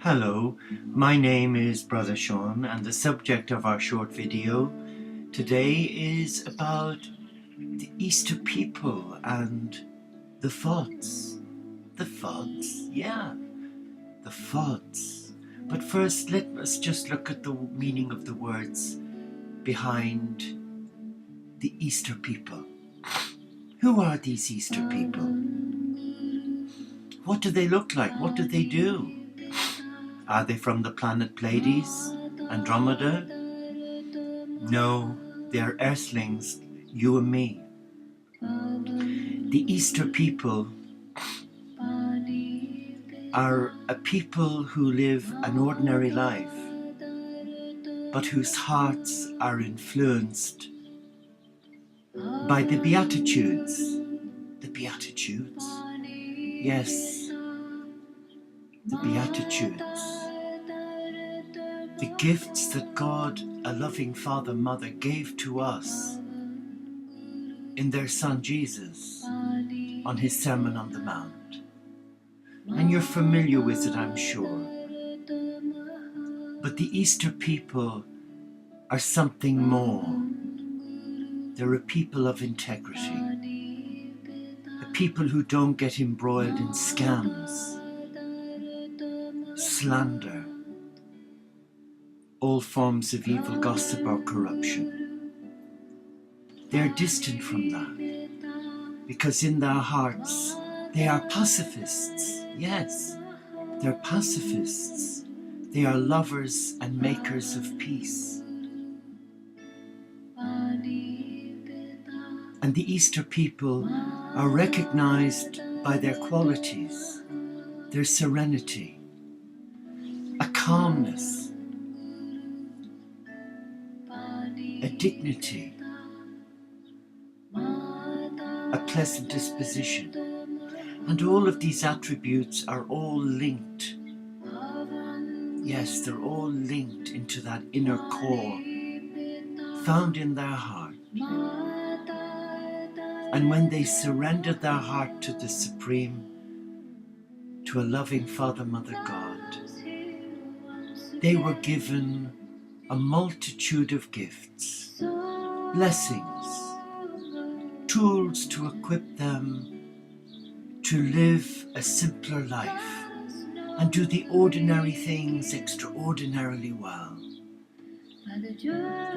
Hello, my name is Brother Sean, and the subject of our short video today is about the Easter people and the FODs. The FODs, yeah, the FODs. But first, let us just look at the meaning of the words behind the Easter people. Who are these Easter people? What do they look like? What do they do? Are they from the planet Pleiades, Andromeda? No, they are earthlings, you and me. The Easter people are a people who live an ordinary life, but whose hearts are influenced by the Beatitudes. The Beatitudes? Yes, the Beatitudes. The gifts that God, a loving Father, Mother, gave to us in their Son Jesus on his Sermon on the Mount. And you're familiar with it, I'm sure. But the Easter people are something more. They're a people of integrity, a people who don't get embroiled in scams, slander, all forms of evil gossip or corruption. They're distant from that, because in their hearts they are pacifists. Yes, they're pacifists. They are lovers and makers of peace. And the Easter people are recognized by their qualities, their serenity, a calmness, a dignity, a pleasant disposition. And all of these attributes are all linked. Yes, they're all linked into that inner core found in their heart. And when they surrendered their heart to the Supreme, to a loving Father, Mother, God, they were given a multitude of gifts, blessings, tools to equip them to live a simpler life and do the ordinary things extraordinarily well.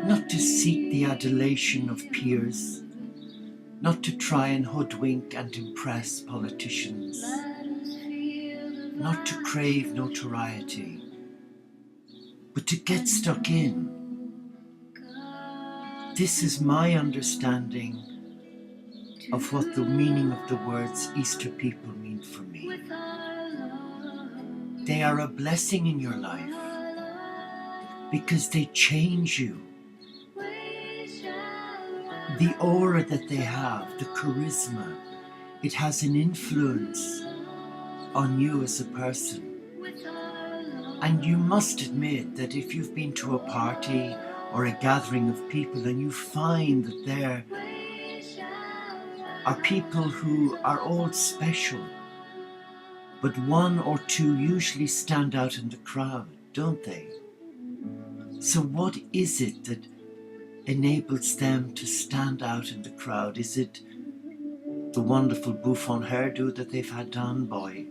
Not to seek the adulation of peers, not to try and hoodwink and impress politicians, not to crave notoriety, but to get stuck in. This is my understanding of what the meaning of the words Easter people mean for me. They are a blessing in your life because they change you. The aura that they have, the charisma, it has an influence on you as a person. And you must admit that if you've been to a party or a gathering of people and you find that there are people who are all special, but one or two usually stand out in the crowd, don't they? So what is it that enables them to stand out in the crowd? Is it the wonderful bouffant hairdo that they've had done by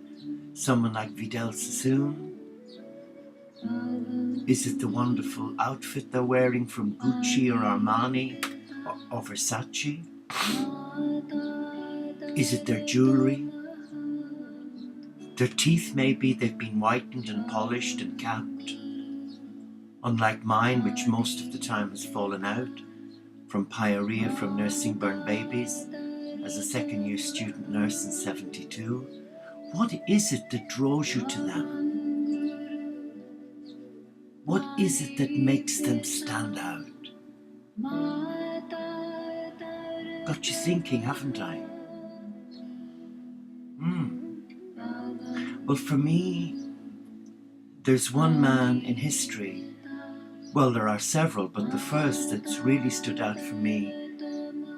someone like Vidal Sassoon? Is it the wonderful outfit they're wearing from Gucci or Armani or Versace? Is it their jewelry? Their teeth, maybe they've been whitened and polished and capped. Unlike mine, which most of the time has fallen out from pyorrhea from nursing burn babies as a second-year student nurse in 72. What is it that draws you to them? What is it that makes them stand out? Got you thinking, haven't I? Well, for me, there's one man in history. Well, there are several, but the first that's really stood out for me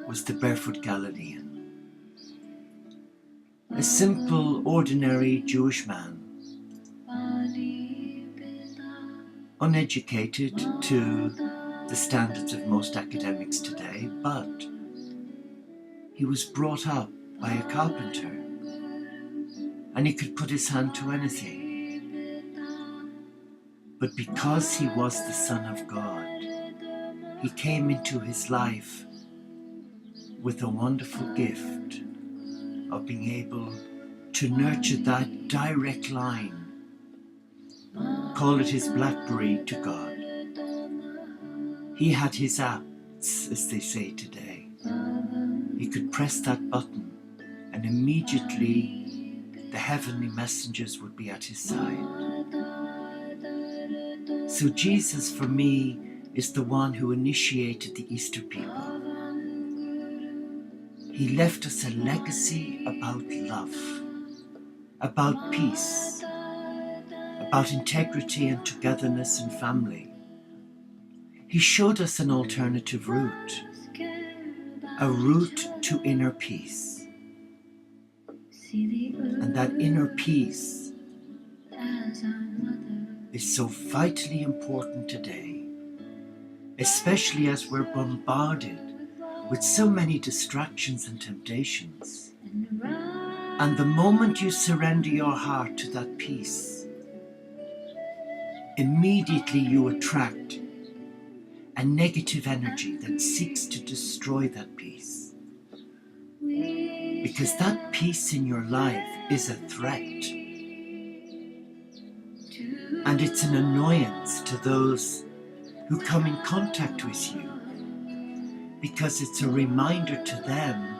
was the barefoot Galilean. A simple, ordinary Jewish man uneducated to the standards of most academics today, but he was brought up by a carpenter and he could put his hand to anything. But because he was the Son of God, he came into his life with a wonderful gift of being able to nurture that direct line, call it his BlackBerry, to God. He had his apps, as they say today. He could press that button and immediately the heavenly messengers would be at his side. So Jesus, for me, is the one who initiated the Easter people. He left us a legacy about love, about peace, about integrity and togetherness and family. He showed us an alternative route, a route to inner peace. And that inner peace is so vitally important today, especially as we're bombarded with so many distractions and temptations. And the moment you surrender your heart to that peace, immediately you attract a negative energy that seeks to destroy that peace. Because that peace in your life is a threat. And it's an annoyance to those who come in contact with you, because it's a reminder to them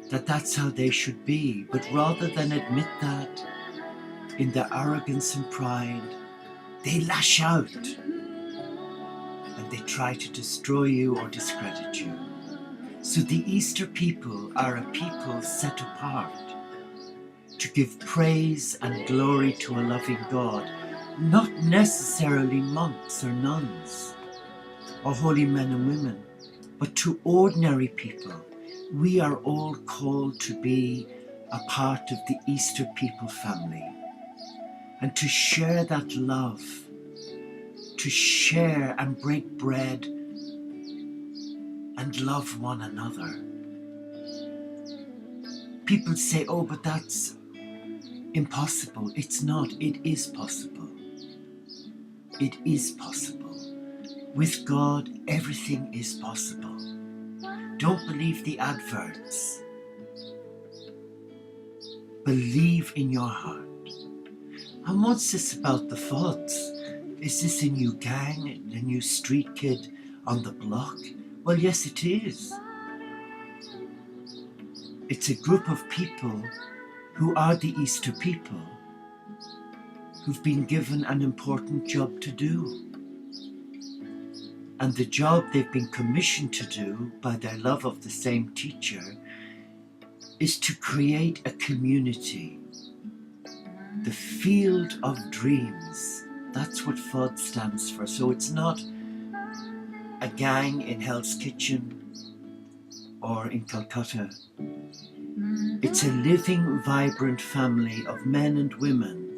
that that's how they should be. But rather than admit that, in their arrogance and pride, they lash out and they try to destroy you or discredit you. So the Easter people are a people set apart to give praise and glory to a loving God, not necessarily monks or nuns or holy men and women, but to ordinary people. We are all called to be a part of the Easter people family and to share that love, to share and break bread and love one another. People say, oh, but that's impossible. It's not. It is possible. It is possible. With God, everything is possible. Don't believe the adverts. Believe in your heart. And what's this about the FODs? Is this a new gang, a new street kid on the block? Well, yes, it is. It's a group of people who are the Easter people, who've been given an important job to do. And the job they've been commissioned to do by their love of the same teacher is to create a community, the field of dreams. That's what FOD stands for. So it's not a gang in Hell's Kitchen or in Calcutta. It's a living, vibrant family of men and women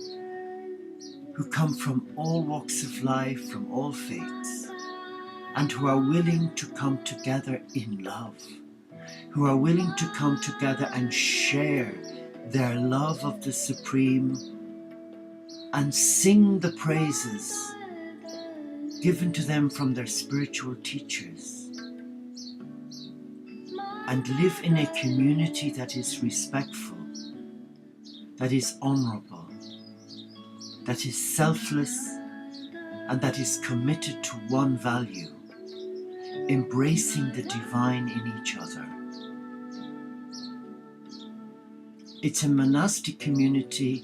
who come from all walks of life, from all faiths, and who are willing to come together in love, who are willing to come together and share their love of the Supreme and sing the praises given to them from their spiritual teachers, and live in a community that is respectful, that is honorable, that is selfless, and that is committed to one value: embracing the divine in each other. It's a monastic community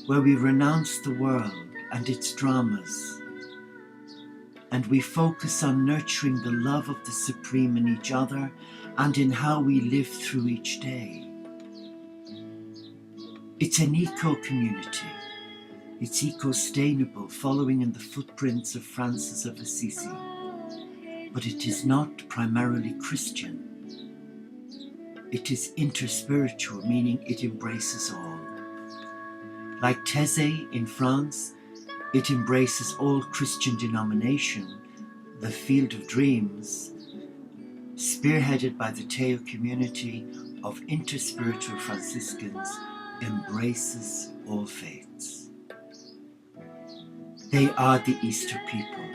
where we renounce the world and its dramas, and we focus on nurturing the love of the Supreme in each other and in how we live through each day. It's an eco-community. It's eco-sustainable, following in the footprints of Francis of Assisi. But it is not primarily Christian. It is interspiritual, meaning it embraces all. Like Thésée in France, It embraces all Christian denomination. The Field of Dreams, spearheaded by the Teo community of interspiritual Franciscans, embraces all faiths. They are the Easter people,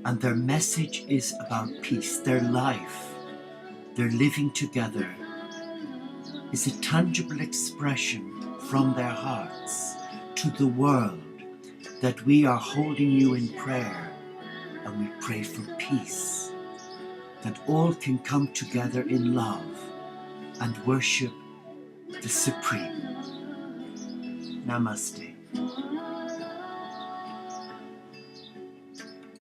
and their message is about peace. Their life, their living together, is a tangible expression from their hearts to the world that we are holding you in prayer, and we pray for peace, that all can come together in love and worship the Supreme. Namaste.